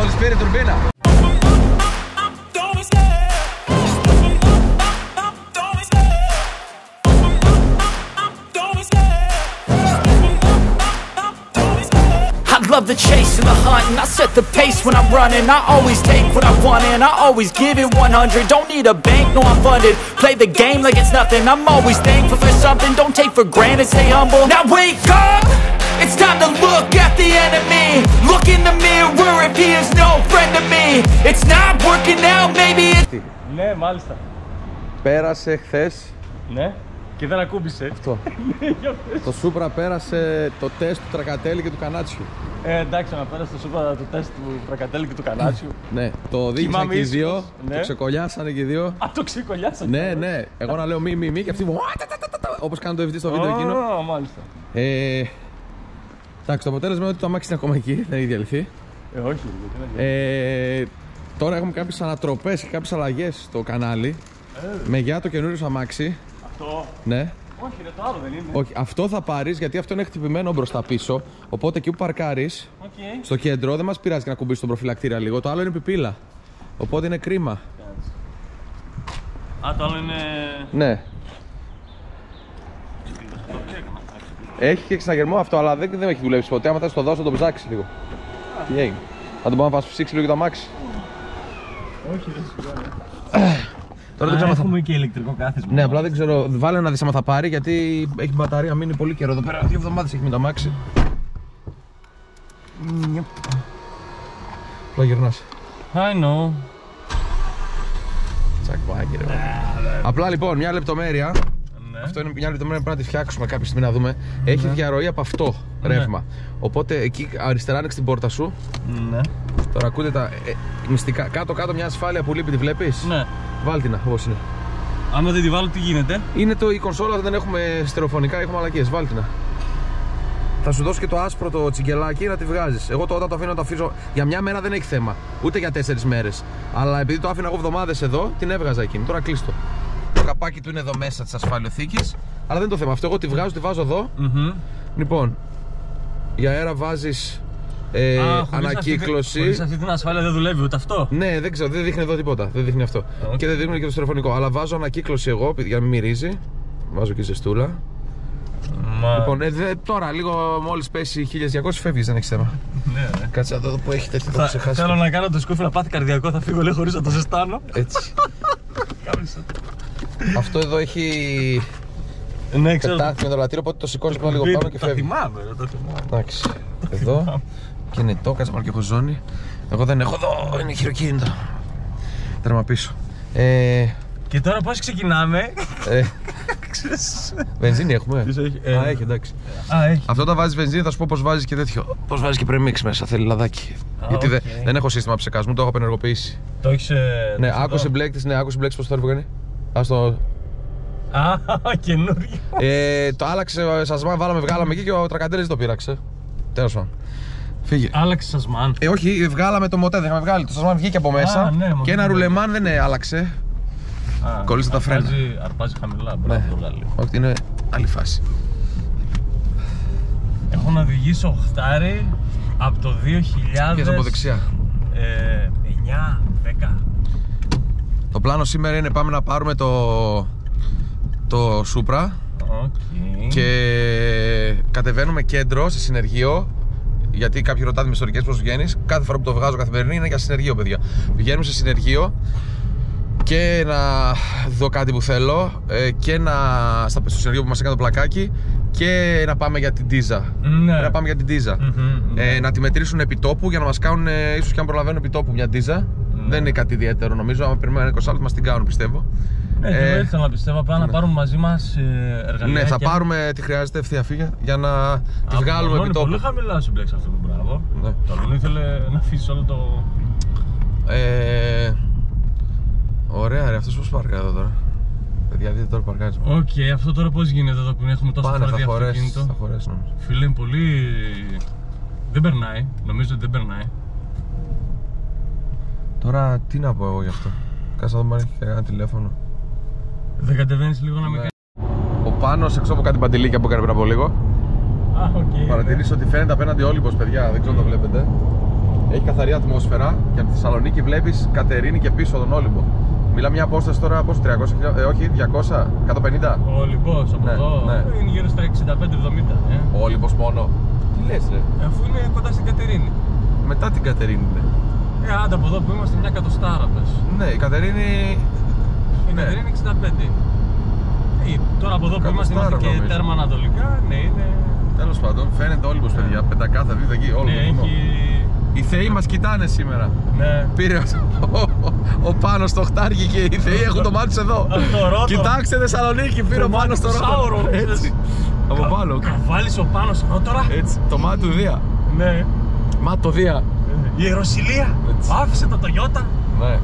μόλις πήρε τουρμπίνα. Love the chase and the hunt, and I set the pace when I'm running. I always take what I want and I always give it 100. Don't need a bank, no I'm funded. Play the game like it's nothing. I'm always thankful for something. Don't take for granted, stay humble. Now wake up, it's time to look at the enemy. Look in the mirror if he is no friend to me. It's not working out, maybe it's... Ναι, μάλιστα. Πέρασε χθες. Ναι. Και δεν ακούμπησε. Αυτό. Το Supra πέρασε το τεστ του Τρακατέλη και του Κανάτσιου. Εντάξει, να πέρασε το Supra το τεστ του Τρακατέλη και του Κανάτσιου. Ναι, το οδήγησαν και οι δύο. Ναι. Το ξεκολλιάσανε και οι δύο. Α, το ξεκολλιάσανε. Ναι, ναι. Εγώ να λέω μη και αυτοί μου. Όπως κάνουν το FD στο βίντεο εκείνο. Μάλιστα. Εντάξει, το αποτέλεσμα είναι ότι το αμάξι είναι ακόμα εκεί, δεν έχει διαλυθεί. Όχι. Τώρα έχουμε κάποιες ανατροπές και κάποιες αλλαγές στο κανάλι. Με για το καινούριο αμάξι. Αυτό. Ναι. Όχι, είναι το άλλο, δεν είναι. Όχι, αυτό θα πάρεις γιατί αυτό είναι χτυπημένο μπροστά πίσω. Οπότε εκεί που παρκάρεις, στο κέντρο δεν μας πειράζει και να κουμπίσεις τον προφυλακτήρα λίγο. Το άλλο είναι πιπίλα. Οπότε είναι κρίμα. Α, το άλλο είναι. Ναι. Έχει και εξαγερμό αυτό, αλλά δεν έχει δουλέψει ποτέ. Άμα θες το δώσω, το ψάξει λίγο. Τι έγινε. Θα τον πάμε να ψήξει λίγο και το αμάξι. Όχι, δεν Τώρα δεν ξέρω. Έχουμε και ηλεκτρικό κάθισμα. Ναι, απλά δεν ξέρω. Βάλε να δεις άμα θα πάρει γιατί έχει μπαταρία μείνει πολύ καιρό εδώ πέρα. 2 εβδομάδες έχει μείνει το αμάξι. Απλά γυρνάς. I know. Τσακβάκι ρε. Απλά λοιπόν, μια λεπτομέρεια. Αυτό είναι μια λεπτομέρεια που πρέπει να τη φτιάξουμε κάποια στιγμή να δούμε. Έχει διαρροή από αυτό ρεύμα. Οπότε εκεί αριστερά ανοίξει την πόρτα σου. Ναι. Τώρα ακούτε τα μυστικά. Κάτω-κάτω μια ασφάλεια που λείπει, τη βλέπεις. Ναι. Βάλτινα όπως είναι. Άμα δεν τη βάλω, τι γίνεται. Είναι η κονσόλα, δεν έχουμε στερεοφωνικά, έχουμε μαλακίες. Βάλτινα. Θα σου δώσω και το άσπρο το τσιγκελάκι να τη βγάζεις. Εγώ όταν το αφήνω να το αφήσω. Για μια μέρα δεν έχει θέμα. Ούτε για 4 μέρες. Αλλά επειδή το άφηνα εγώ εβδομάδες εδώ, την έβγαζα εκείνη. Τώρα κλείστο. Το καπάκι του είναι εδώ μέσα της ασφαλειοθήκης. Αλλά δεν είναι το θέμα. Αυτό εγώ τη βγάζω, τη βάζω εδώ. Λοιπόν, για αέρα βάζεις ανακύκλωση. Χωρίς αυτή την ασφάλεια δεν δουλεύει ούτε αυτό. Ναι, δεν ξέρω, δεν δείχνει εδώ τίποτα. Δεν δείχνει αυτό. Και δεν δείχνει και το στερεοφωνικό. Αλλά βάζω ανακύκλωση εγώ για να μην μυρίζει. Βάζω και ζεστούλα. Λοιπόν, τώρα λίγο μόλις πέσει 1200 φεύγεις, δεν έχει θέμα. Ναι. Κάτσε εδώ που έχει τέτοιο, το ξεχάσει. Θέλω να κάνω το σκούφι να πάθει καρδιακό, θα φύγω λέει χωρίς να το ζεστάνω. Έτσι. Αυτό εδώ έχει. Ναι, ξέρω. Πετάχτη με το λατήριο, οπότε το σηκώνεις πάνω λίγο πάνω και φεύγει. Το θυμάμαι. Εντάξει. Εδώ. Κινητό, κάτσε μόνο και έχω ζώνη. Εγώ δεν έχω εδώ, είναι χειροκίνητο. Τέρμα πίσω. Και τώρα πώς ξεκινάμε. Βενζίνη έχουμε. Έχει, εντάξει. Αυτό όταν βάζεις βενζίνη θα σου πω πως βάζεις και τέτοιο. Πως βάζεις και πρεμίξ μέσα, θέλει λαδάκι. Γιατί δεν έχω σύστημα ψεκασμού, το έχω απενεργοποιήσει. Το έχεις. Ναι, άκουσε μπλέκτης, πως το έβγανε. Ας το. Καινούριο. Το άλλαξε, σασμάν βάλαμε, βγάλαμε εκεί και ο Τρακαντέλης το πείραξε. Τέλος πάντων. Φύγε. Άλλαξε σασμάν. Όχι, βγάλαμε το μοτέ, δεν είχαμε βγάλει. Το σασμάν βγήκε από μέσα. Και ένα ρουλεμάν δεν άλλαξε. Κολλήσε τα φρένα. Αρπάζει χαμηλά, ναι. Όχι, είναι άλλη φάση. Έχω να οδηγήσω οχτάρι από το 2000. Και από δεξιά. 9, 10. Το πλάνο σήμερα είναι πάμε να πάρουμε το Supra. Και κατεβαίνουμε κέντρο σε συνεργείο. Γιατί κάποιοι ρωτάτε με ιστορικές πώς βγαίνεις. Κάθε φορά που το βγάζω καθημερινή είναι για συνεργείο, παιδιά. Πηγαίνουμε σε συνεργείο και να δω κάτι που θέλω και στο συνεργείο που μας έκανε το πλακάκι και να πάμε για την Τίζα. Ναι. Να πάμε για την Τίζα. Να τη μετρήσουν επιτόπου για να μας κάνουν, ίσως και αν προλαβαίνουν επιτόπου μια Τίζα. Δεν είναι κάτι ιδιαίτερο νομίζω. Αν περιμένουμε 20 λεπτά μας την κάνουν, πιστεύω. Δεν ήθελα να πιστεύω. Απλά να πάρουμε μαζί μας εργαλεία. Ναι, θα πάρουμε τι χρειάζεται ευθεία φύγια για να τη βγάλουμε επιτόπου. Πολύ χαμηλά σου μπλέξει αυτό το μπράβο. Το άλλο ήθελε να αφήσει όλο το. Ωραία, ρε, αυτός πώς παρκάρει εδώ τώρα. Παιδιά, δείτε τώρα παρκάρισμα. Οκ, αυτό τώρα πώς γίνεται εδώ που έχουμε τόσο φορά αυτοκίνητο. Θα χωρέσει νομίζω. Φίλε, είναι πολύ. Δεν περνάει, νομίζω ότι δεν περνάει. Τώρα τι να πω εγώ γι' αυτό. Κάτσε να δούμε αν έχει κανένα τηλέφωνο. Δεν κατεβαίνεις λίγο να με κάνει. Ο Πάνος έξω από κάτι παντελίκια που έκανε πριν από λίγο. Οκ. Παρατηρήσω ότι φαίνεται απέναντι Όλυμπος, παιδιά, δεν ξέρω αν το βλέπετε. Έχει καθαρή ατμόσφαιρα και από τη Θεσσαλονίκη βλέπεις Κατερίνη και πίσω τον Όλυμπο. Μιλάμε μια απόσταση τώρα πόσο, 300 χιλιόμετρα, όχι 200, 150. Ο Όλυμπος από εδώ είναι γύρω στα 65-70. Ο Όλυμπος μόνο. Τι λες ρε? Αφού είναι κοντά στην Κατερίνη. Μετά την Κατερίνη είναι. Άντε από εδώ που είμαστε μια εκατοστάρα πες. Ναι, η Κατερίνη... Η Κατερίνη 65. Τώρα από εδώ που είμαστε και νομίζω. τέρμα ανατολικά, ναι είναι... Τέλος πάντων, φαίνεται Όλυμπος παιδιά, πεντακά θα δείτε εκεί, όλο Ναι, το βουνό. έχει... Οι θεοί μας κοιτάνε σήμερα. Ναι. Πήρε ο Πάνος στο χτάρι και οι θεοί έχουν το μάτι τους εδώ. Κοιτάξτε Θεσσαλονίκη, πήρε ο Πάνος στο ρότορο. Έτσι. Από πάνω. Βάλεις ο Πάνος στο ρότορα. Έτσι, το μάτι του Δία. Ναι. Μάτι το Δία. Η Ιεροσυλία. Άφησε το Toyota. Ναι.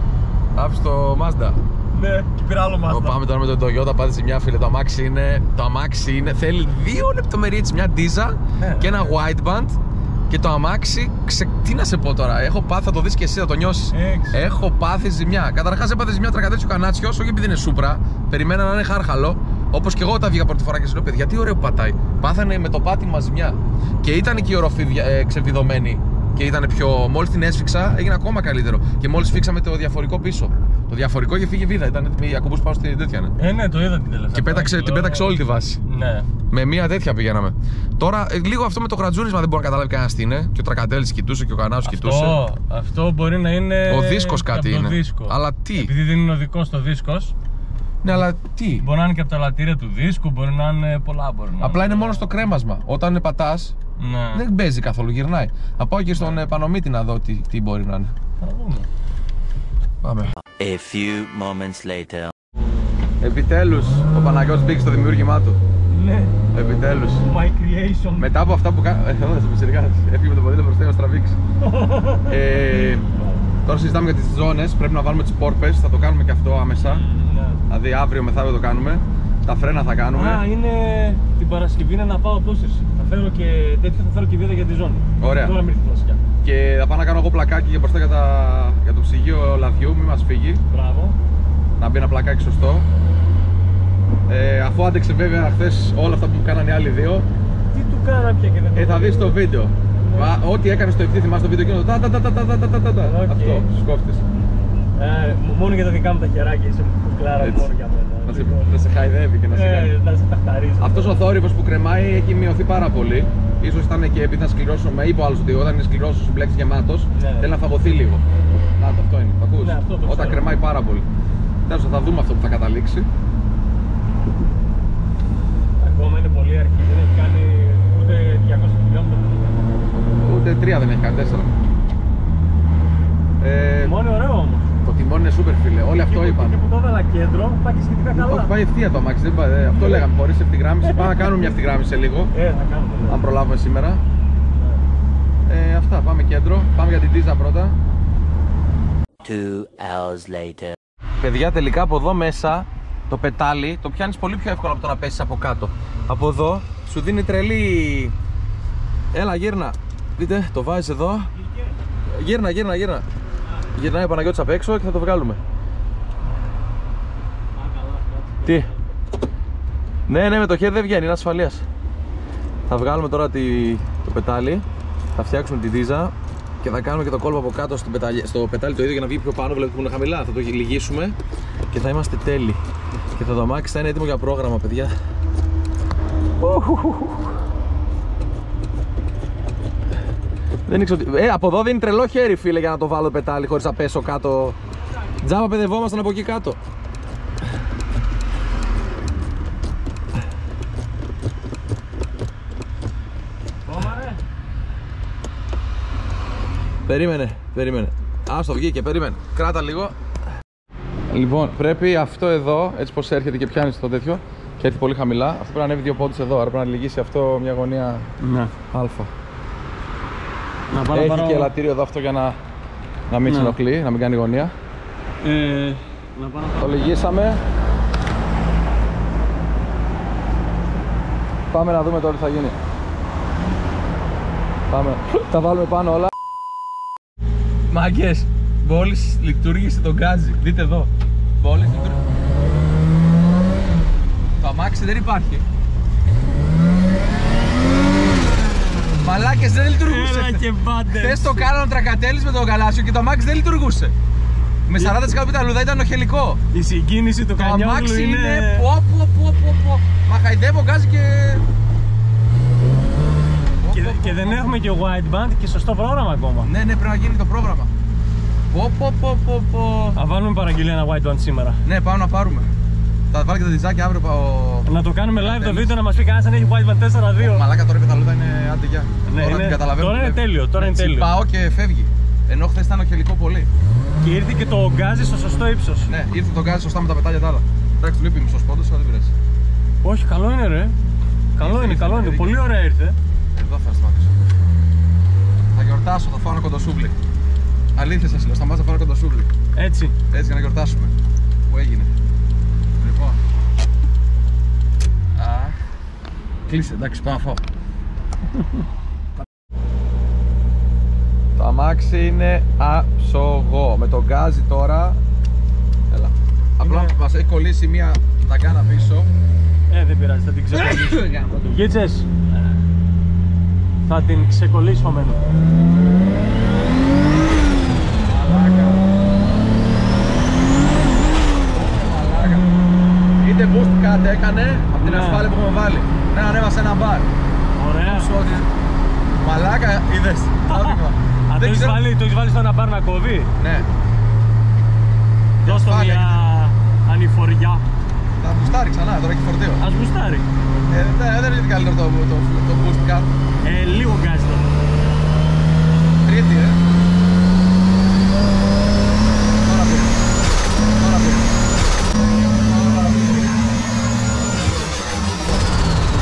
Άφησε το Mazda. Ναι, και πήρα άλλο Mazda. Πάμε τώρα με το Toyota, πάτε σε μια φίλε. Το αμάξι είναι. Θέλει 2 λεπτομερίες, μια ντίζα και ένα wideband. Και το αμάξι, τι να σε πω τώρα, έχω πάθει, θα το δεις και εσύ, θα το νιώσεις. Έχω πάθει ζημιά. Καταρχάς έπαθε ζημιά τρακατέτσιο κανάτσιος, όχι επειδή είναι σούπρα, περιμένα να είναι χάρχαλο. Όπως και εγώ όταν βγήκα πρώτη φορά και σου λέω, παιδιά, τι ωραίο που πατάει. Πάθανε με το πάτημα ζημιά. Και ήταν και η οροφή ξεβιδωμένη. Και ήταν πιο. Μόλις την έσφιξα, έγινε ακόμα καλύτερο. Και μόλις φίξαμε το διαφορικό πίσω. Το διαφορικό είχε φύγει βίδα. Ήταν οι ακουμπούς πάνω στην τέτοια. Ναι, το είδα την τελευταία. Και την πέταξε όλη τη βάση. Ναι. Με μία τέτοια πηγαίναμε. Τώρα, λίγο αυτό με το γρατζούνισμα δεν μπορεί να καταλάβει κανένα τι είναι. Και ο Τρακατέλης κοιτούσε και ο Κανάος κοιτούσε. Αυτό μπορεί να είναι. Ο δίσκος κάτι είναι. Δίσκο. Αλλά τι. Επειδή δεν είναι οδικός το δίσκος. Ναι, αλλά τι. Μπορεί να είναι και από τα λατήρια του δίσκου, μπορεί να είναι πολλά. Απλά είναι μόνο στο κρέμασμα. Όταν πατάς, δεν παίζει καθόλου, γυρνάει. Θα πάω και στον Πανομήτη να δω τι μπορεί να είναι. Θα δούμε. Πάμε. A few moments later. Επιτέλους, ο Παναγιώτης μπήκε στο δημιούργημά του. Ναι. Επιτέλους. My creation. Μετά από αυτά που κάνω. Εδώ θα σε πισιρικάς. Έφυγε με το ποδήλατο μπροστά να στραβήξει. Τώρα συζητάμε για τις ζώνες. Πρέπει να βάλουμε τις πόρπες. Θα το κάνουμε και αυτό άμεσα. Δηλαδή αύριο μεθαύριο το κάνουμε. Τα φρένα θα κάνουμε. Είναι την Παρασκευή είναι να πάω απόσταση. Θα φέρω και τέτοια, θα φέρω και βίδα για τη ζώνη. Ωραία. Τώρα μυρθεί φλασιά. Και θα πάω να κάνω εγώ πλακάκι για μπροστά για το ψυγείο λαδιού, μην μας φύγει. Μπράβο. Να μπει ένα πλακάκι σωστό. Αφού άντεξε βέβαια χθες όλα αυτά που μου κάνανε οι άλλοι δύο. Τι του κάνα πια και δεν Θα δεις το βίντεο. Ό,τι έκανε στο ευθύ, θυμάσαι το βίντεο εκείνο. Αυτό, σκόφτης. Μόνο για τα δικά μου τα χεράκια είσαι κουκλάρα μόνο για μένα. Να σε χαϊδεύει και να σε κάνει. Να σε ταχταρίζει. Αυτός ο θόρυβος που κρεμάει έχει μειωθεί πάρα πολύ. Ίσως ήταν και επειδή ήταν σκληρός, είπε ο άλλος ότι όταν είναι σκληρός ο συμπλέκτης γεμάτος, θέλει να φαγωθεί λίγο. Να το, αυτό είναι, το ακούς. Όταν κρεμάει πάρα πολύ. Τέλος, θα δούμε αυτό που θα καταλήξει. Ακόμα είναι πολύ αρχή, δεν έχει κάνει ούτε 200 χιλιόμετρα. Ούτε 3 δεν έχει κάνει, 4. Μόνο ωραίο όμως. Το τιμόνι είναι super φίλε, όλοι αυτό είπαν. Και που το έβαλα κέντρο, πάει και σχετικά καλά. Όχι, πάει ευθεία το αμάξι, αυτό λέγαμε, χωρίς ευθυγράμμιση. Πάμε να κάνουμε μια ευθυγράμμιση σε λίγο. Θα κάνουμε. Αν προλάβουμε σήμερα. Αυτά, πάμε κέντρο. Πάμε για την τίζα πρώτα. 2 hours later. Παιδιά, τελικά από εδώ μέσα το πετάλι το πιάνεις πολύ πιο εύκολα από το να πέσεις από κάτω. Από εδώ σου δίνει τρελή. Έλα, γύρνα. Δείτε, το βάζεις εδώ. Γύρνα. Γυρνάει ο Παναγιώτης απ' έξω και θα το βγάλουμε. Τι? Ναι, με το χέρι δεν βγαίνει, είναι ασφαλείας. Θα βγάλουμε τώρα το πετάλι. Θα φτιάξουμε την τίζα και θα κάνουμε και το κόλπο από κάτω στο πετάλι το ίδιο για να βγει πιο πάνω. Βλέπετε που είναι χαμηλά. Θα το λυγίσουμε και θα είμαστε τέλειοι. Και το αμάξι θα είναι έτοιμο για πρόγραμμα, παιδιά. Δεν ήξερα ότι... από εδώ δίνει τρελό χέρι, φίλε, για να το βάλω το πετάλι χωρίς να πέσω κάτω. Τζάμπα παιδευόμασταν από εκεί κάτω. Περίμενε. Άστο, βγήκε, περίμενε. Κράτα λίγο. Λοιπόν, πρέπει αυτό εδώ, έτσι πως έρχεται και πιάνει το τέτοιο και έρθει πολύ χαμηλά. Αυτό πρέπει να ανέβει 2 πόντους εδώ, άρα πρέπει να λυγίσει αυτό μια γωνία α. Έχει και ελαττήριο εδώ αυτό για να μην συνοχλεί, να μην κάνει γωνία. Το λυγίσαμε. Πάμε να δούμε τώρα τι θα γίνει. Πάμε. Τα βάλουμε πάνω όλα. Μάγκες, μόλις λειτουργήσε το γκάζι. Δείτε εδώ. Μόλις λειτουργήσε. Το αμάξι δεν υπάρχει. Μαλάκες, δεν λειτουργούσε. Έλα και πάντες. Χθες το κάνανε τρακατέλης με το γαλάζιο και το αμάξι δεν λειτουργούσε. Με 40% πιταλούδα ήταν οχελικό. Η συγκίνηση του Κανιόγλου αμάξι είναι... πω. Μα χαϊδεύω γκάζι Και δεν έχουμε και wideband και σωστό πρόγραμμα ακόμα. Ναι, πρέπει να γίνει το πρόγραμμα. Θα βάλουμε παραγγελία ένα wideband σήμερα. Ναι, πάμε να πάρουμε. Θα βάλω και το διζάκι αύριο. Να το κάνουμε live το βίντεο να μας πει κανένας αν έχει wideband 4-2. Μαλάκα, τώρα η πεταλούδα είναι άντε γεια. Ναι, τώρα είναι τέλειο. Πάω και φεύγει. Ενώ χθες ήταν οχελικό πολύ. Και ήρθε και το γκάζι στο σωστό ύψος. Ναι, ήρθε το γκάζι σωστά με τα πετάλια τα άλλα. Εντάξει, του λείπει μισός πόντος, αλλά δεν πειράζει. Όχι, καλό είναι ρε. Καλό είναι. Πολύ ωραία ήρθε. Εδώ θα σταματήσω. Θα γιορτάσω, θα φάω ένα κοντοσούβλι. Αλήθεια σας λέω, σταμάτησα να φάω ένα κοντοσούβλι. Έτσι για να γιορτάσουμε. Που έγινε. Λοιπόν. Κλείσε, εντάξει, πάω να φάω. Το αμάξι είναι άψογο. Με τον γκάζι τώρα. Έλα. Απλά μας έχει κολλήσει μία δαγκάνα πίσω. Δεν πειράζει, θα την ξεκολλήσω. Γίτσες, θα την ξεκολλήσω μένω. Μαλάκα. Είτε boost κάτι έκανε από την ασφάλεια που έχουμε βάλει. Ναι, ανέβασε ένα μπαρ. Ωραία. Μαλάκα, είδες. Αν το έχεις βάλει στο ένα μπαρ να κόβει. Ναι. Δώσ' το μια ανηφοριά. Θα μπουστάρει ξανά, τώρα έχει φορτίο. Ας μπουστάρει. Δεν είναι καλύτερο το boost cut. Λίγο γκάζι τώρα. Τρίτη, Τώρα πήρε.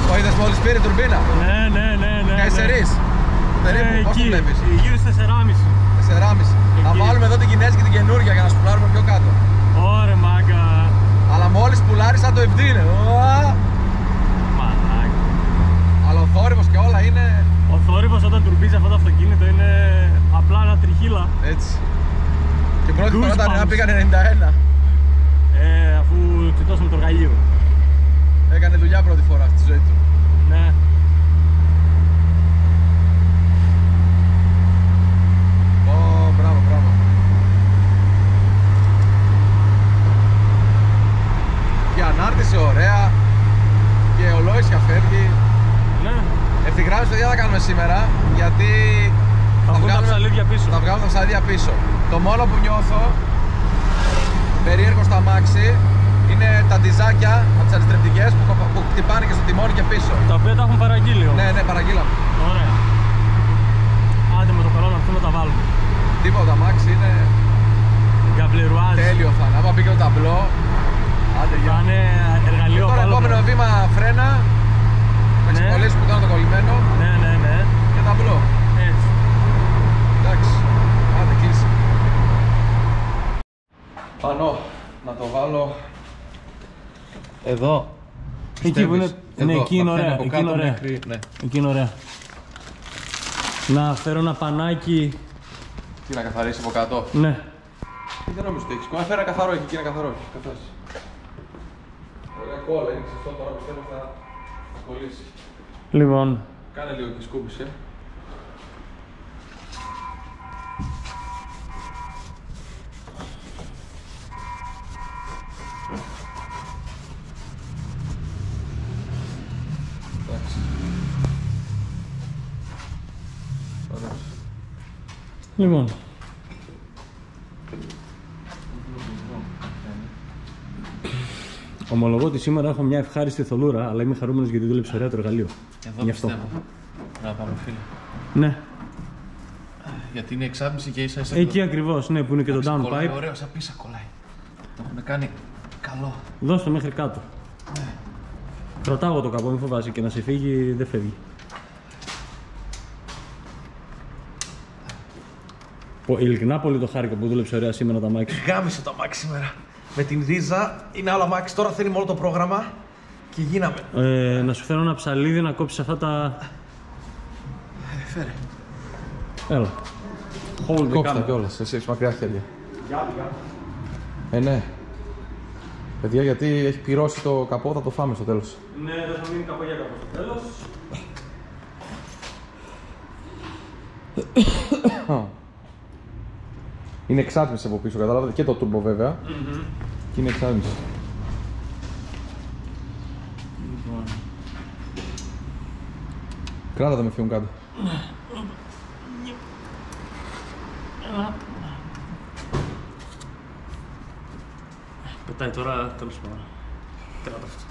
Το είδες μόλις πήρε τουρμπίνα. Ναι. Καϊσερίς. Περίπου, πώς το βλέπεις. Γύρω στις 4,5. 4,5. Θα βάλουμε εδώ την Κινέζικη και την καινούργια για να σπουλάρουμε πιο κάτω. Ωραία μάγκα. Αλλά μόλις πουλάρεις θα το ευθύνε. Μαλάκα. Αλλά ο θόρυβος και όλα είναι... Ο θόρυβος όταν τουρμπίζει αυτό το αυτοκίνητο είναι απλά ένα τριχύλα. Έτσι. Και πρώτη φορά όταν πήγαν 91. Αφού τσιτώσαμε το εργαλείο. Έκανε δουλειά πρώτη φορά στη ζωή του. Ναι. Μπράβο. Και ανάρτηση ωραία. Και ολόησια φεύγει. Ναι. Ευθυγράμμιση παιδιά θα κάνουμε σήμερα. Γιατί θα βγάλουμε τα ψαλίδια πίσω. Θα βγάλουμε τα ψαλίδια πίσω. Το μόνο που νιώθω περίεργο στο αμάξι είναι τα ντιζάκια από τις αντιστρεπτικές που χτυπάνε και στο τιμόνι και πίσω. Τα οποία τα έχουν παραγγείλει όμως. Ναι, παραγγείλαμε. Ωραία. Άντε με το καλό να έρθουμε να τα βάλουμε. Τίποτα, αμάξι είναι... Γκαβλιρουάζ. Τέλειο θα είναι. Άμα μπήκε το ταμπλό. Άντε γεια. Θα είναι εργαλείο. Τώρα επόμενο βήμα φρένα. Με ξεκολλήσεις που κάνω το κολλημένο. Ναι. Και ταμπλό. Έτσι. Εντάξει. Άντε κλείσει. Πανώ. Να το βάλω εδώ. Εκεί που είναι. Εδώ, ναι, εκεί είναι ωραία. Εκεί είναι ωραία. Μέχρι... Ναι. Εκεί είναι ωραία. Να φέρω ένα πανάκι. Τι να καθαρίσει από κάτω. Ναι. Δεν νομίζω ότι έχεις. Κόμμα φέρω ένα καθαρό εκεί είναι καθαρό. Ωραία κόλλα, είναι ξεστό τώρα πιστεύω θα κολλήσει. Λοιπόν. Κάνε λίγο και σκούπισε. Λοιπόν. Ομολογώ ότι σήμερα έχω μια ευχάριστη θολούρα, αλλά είμαι χαρούμενος γιατί δούλεψε ωραία το εργαλείο. Εδώ πιστεύω. Να πάμε φίλε. Ναι. Γιατί είναι εξάμιση και ίσα ίσα. Εκεί ακριβώς, ναι, που είναι και το downpipe. Ωραίο, σαν πίσα κολλάει. Το έχουν κάνει καλό. Δώσ' το μέχρι κάτω. Ναι. Κρατάω το καπό, μην φοβάσαι, και να σε φύγει δεν φεύγει. Ειλικρινά πολύ το χάρηκα που δούλεψε ωραία σήμερα το αμάξι. Γάμισε το αμάξι σήμερα. Με την ρίζα είναι άλλο αμάξι. Τώρα θέλει μόνο το πρόγραμμα και γίναμε. Να σου φέρω ένα ψαλίδι να κόψεις αυτά τα. Φέρε. Έλα. Κόψτε κιόλας, εσύ έχεις μακριά χέρια. Ναι. Παιδιά, γιατί έχει πυρώσει το καπό, θα το φάμε στο τέλος. Ναι, δεν θα μείνει καπό για καπό στο τέλος. Είναι εξάτμιση από πίσω, κατάλαβατε, και το turbo βέβαια. Και είναι εξάτμιση. Κράτα τα με φύγουν κάτω. Πετάει τώρα, τέλος πάντων. Κράτα αυτό.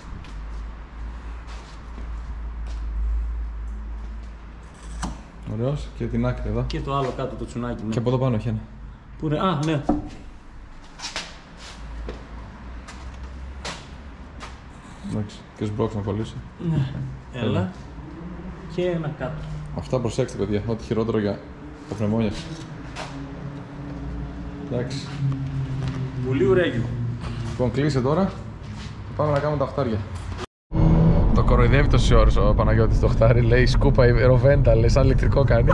Ωραίος, και την άκρη εδώ. Και το άλλο κάτω, το τσουνάκι. Ναι. Και από εδώ πάνω, χένα. Πού είναι, α, ναι. Εντάξει, και σμπρόξ να κολλήσει. Ναι. Έλα. Και ένα κάτω. Αυτά προσέξτε, παιδιά, ό,τι χειρότερο για το πνευμόνια. Εντάξει. Πολύ ουρέγιο. Λοιπόν, κλείσε τώρα και πάμε να κάνουμε τα οχτάρια. Το κοροϊδεύει τόση ώρα ο Παναγιώτης το οχτάρι, λέει σκούπα η ροβέντα, λέει σαν ηλεκτρικό κάνει.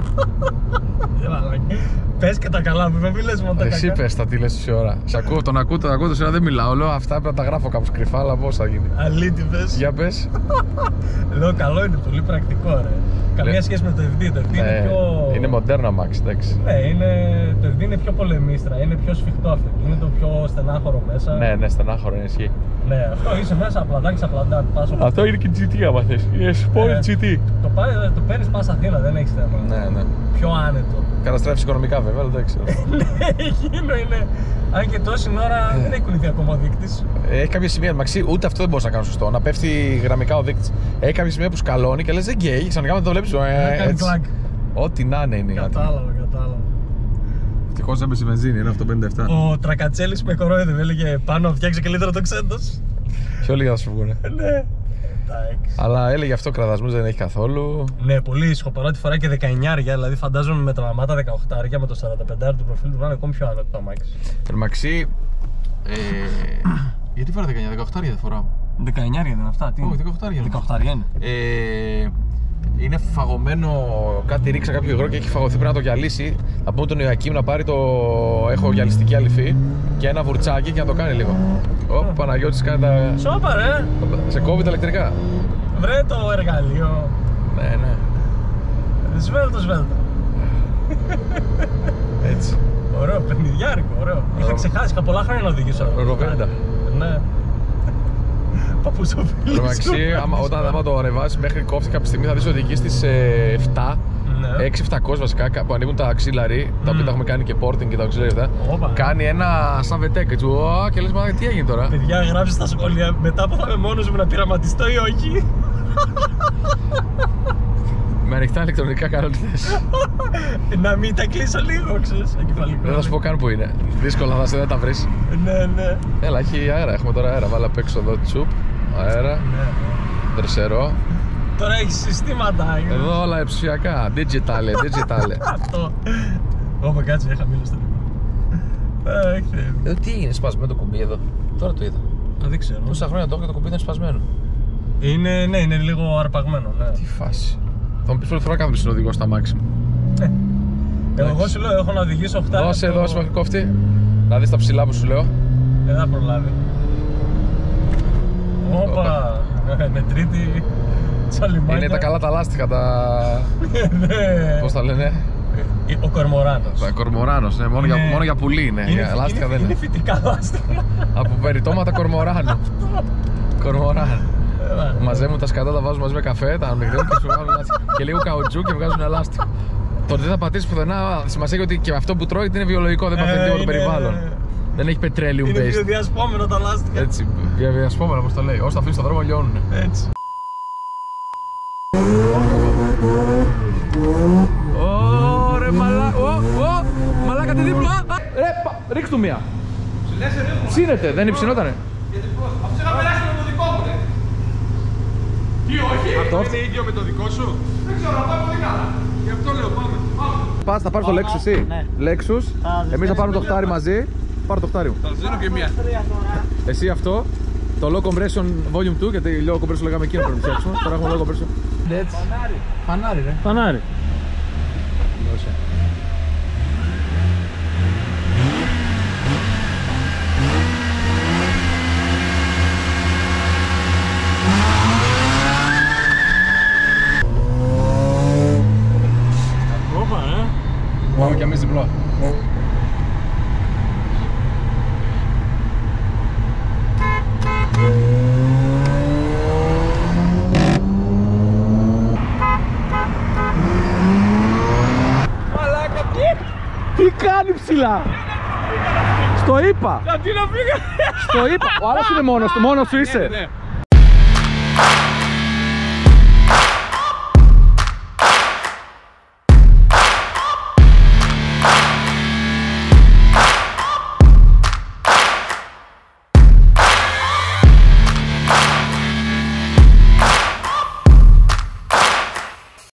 Πες και τα καλά μου, μην λες μόνο τα κακά. Εσύ πες τα τι λες τόση ώρα. Σε ακούω, τον ακούω τόση ώρα, δεν μιλάω, λέω αυτά πρέπει να τα γράφω κάπως κρυφά, αλλά πώς θα γίνει. Αλήτη πες. Για πες. Λέω καλό είναι, πολύ πρακτικό ρε. Καμία σχέση με το FD, το FD είναι πιο... Είναι μοντέρνα Max, εντάξει. Ναι, το FD είναι πιο πολεμίστρα, είναι πιο σφιχτό αυτό, είναι το πιο στενάχωρο μέσα. Ναι, στενάχωρο είναι ισχύει. Ναι, αυτό είσαι μέσα, απλαντάκι, Αυτό είναι και GT άμα θες, είναι Sport GT. Το παίρνεις πας Αθήνα, δεν έχεις θέμα. Ναι. Πιο άνετο. Καταστρέφεις οικονομικά βέβαια, αλλά εντάξει. Ναι, εκείνο είναι. Αν και τόση ώρα δεν έχει κουνηθεί ακόμα ο δείκτης. Έχει κάποια σημεία, Μαξί, ούτε αυτό δεν μπορείς να κάνεις σωστό. Να πέφτει γραμμικά ο δείκτης. Έχει κάποια σημεία που σκαλώνει και λες δεν καίει, ξανακά να το βλέπεις. Κάνει κλακ. Ό,τι να είναι. Κατάλαβα. Ευτυχώς έμπαιζε βενζίνη, είναι αυτό 57. Ο Τρακατσέλης με κορόιδευε, έλεγε πάνω φτιάξει καλύτερο το ξέντος. Πιο λίγα θα σου βγουνε. Ναι. Αλλά έλεγε αυτό κραδασμούς δεν έχει καθόλου. Ναι, πολύ ήσυχο. Παρότι φοράει και 19, δηλαδή φαντάζομαι με τα μαμάτα 18 με το 45 του προφίλ του να είναι ακόμη πιο άνετο το αμάξι. Μαξί. Γιατί φορά 19, 18 δεν φοράω. 19 δεν είναι αυτά, τι είναι. Όχι, 18 είναι. Είναι φαγωμένο, κάτι ρίξα κάποιο υγρό και έχει φαγωθεί, πρέπει να το γυαλίσει. Θα πούμε τον Ιωακήμ να πάρει το. Έχω γυαλιστική αληφή και ένα βουρτσάκι και να το κάνει λίγο. Ο Παναγιώτης κάνει τα. Σόπα ρε! Σε κόβει τα ηλεκτρικά. Βρε το εργαλείο. Ναι. Σβέλτο. Έτσι. Ωραίο, παιχνιδιάρικο, ωραίο. Είχα ξεχάσει, είχα πολλά χρόνια να οδηγήσω. Ροβέντα. Ναι. Παπουσοφίλης. Μαξί, άμα το ανεβάσεις μέχρι κόφτη κάποια στιγμή θα δεις οδηγεί στις 7. 6-700 βασικά που ανοίγουν τα αξίλαρι, τα οποία τα έχουμε κάνει και porting και τα αξίλαρι αυτά. Κάνει ένα σαν βετέκ έτσι. Και λες, μα τι έγινε τώρα. Παιδιά, γράψτε στα σχόλια μετά που θα είμαι μόνος μου να πειραματιστώ ή όχι. Με ανοιχτά ηλεκτρονικά κάνω ό,τι θες. Να μην τα κλείσω λίγο, ξέρεις, εγκεφαλικό. Δεν θα σου πω καν που είναι. Δύσκολα δεν τα βρεις. Ναι. Έλα, έχει αέρα. Έχουμε τώρα αέρα. Βάλα απ' έξω εδώ τσουπ. Αέρα. Ναι. Δρεσερό. Τώρα έχει συστήματα. Εδώ όλα ψηφιακά. Digital. Αυτό. Ωπα κάτσε, είχα μίλησει τώρα. Τι έγινε σπασμένο το κουμπί εδώ. Τώρα το είδα. Δεν ξέρω. Τόσα χρόνια το έχω και το κουμπί ήταν σπασμένο. Είναι λίγο αρπαγμένο. Ναι. Τι φάση. Θα μου πεις πρώτη φορά κάθομαι συνοδηγό στα μάξι μου. Εγώ σου λέω, έχω να οδηγήσω 8. Δώσε μέχρι κόφτη. Να δεις τα ψηλά που σου λέω. Δεν θα προλάβει. Όπα. Με τρίτη τσαλιμάκια. Είναι τα καλά τα λάστιχα, τα... Πώς τα λένε. Ο κορμοράνος. Ο κορμοράνος, ναι, μόνο για πουλί είναι. Λάστιχα δεν είναι. Είναι φυτικά λάστιχα. Από περιτώματα κορμοράνου. Κορμοράνου. Μαζεύουν τα σκατά, τα βάζουν μαζί με καφέ, τα αναμειγνύουν και σου βγάζουν λάστιχα. Και λίγο καουτζού και βγάζουν ελάστιχο. Τότε δεν θα πατήσει πουθενά. Σημασία έχει ότι και αυτό που τρώει είναι βιολογικό, δεν παθαίνει τίποτα το περιβάλλον. Δεν έχει petroleum based. Είναι βιοδιασπόμενο τα λάστιχα. Έτσι, βιοδιασπόμενο όπως το λέει. Όσο τα αφήνει στον δρόμο λιώνουν. Έτσι. Ωρε μαλάκα τη δίπλα. Ρίξ' του μία. Ψήνεται, δεν υψινότανε. Αφού είχα περάσει με το δικό μου, ναι. Τι όχι, αυτό είναι ίδιο με το δικό σου. Δεν ξέρω, να πάω πολύ καλά. Γι' αυτό λέω πάμε. Πας, θα πάρεις το Lexus εσύ. Lexus, εμείς θα πάρουμε το χτάρι μαζί. Πάρε το χτάρι μου. Θα δίνω και μία. Εσύ αυτό, το low compression volume 2, γιατί low compression λέγαμε εκείνο πρέπει να φτιάξουμε. Τώρα έχουμε low compression. Φανάρι ρε. Φανάρι. Πάμε κι εμείς διπλό. Μαλάκα, τι κάνει ψηλά! Στο είπα! Τι να φύγα! Στο είπα! Ο άλλος είναι μόνος του είσαι! Ναι.